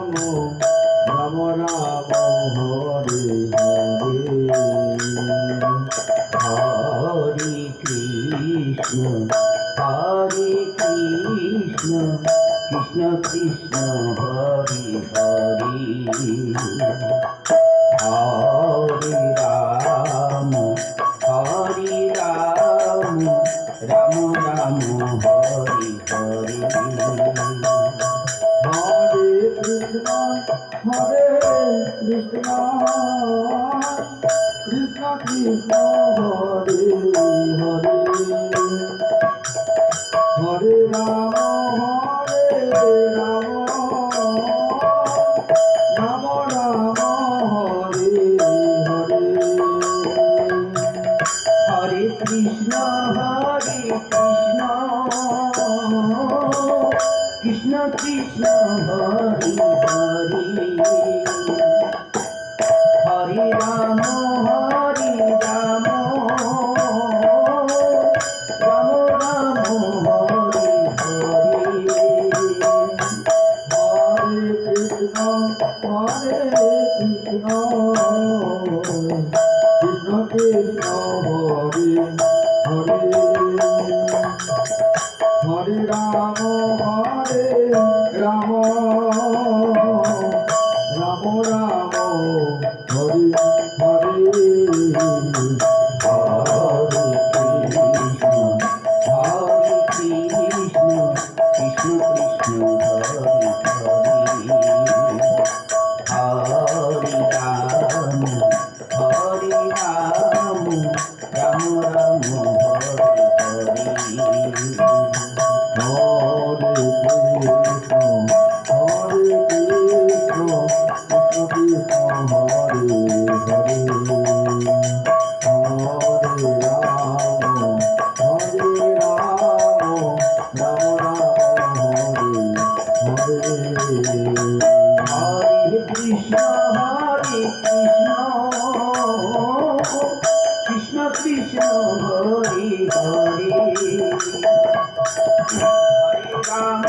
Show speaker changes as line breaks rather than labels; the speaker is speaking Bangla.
রাম রাম হরে হরে কৃষ্ণ কৃষ্ণ কৃষ্ণ হরে হরে হরে রাম রাম রাম হরে হরে হরে কৃষ্ণ কৃষ্ণ কৃষ্ণ হরে হরে হরে রাম রাম রাম হরে হরে হরে কৃষ্ণ কৃষ্ণ কৃষ্ণ হরে হরে হরে রাম রাম রাম হরে হরে হরে কৃষ্ণ কৃষ্ণ কৃষ্ণ হরে হরে হরে রাম রাম রাম হরে হরে কৃষ্ণ কৃষ্ণ হরে হরে রাম রাম রাম হরে হরে हरे कृष्ण कृष्ण कृष्ण हरे हरे हरे राम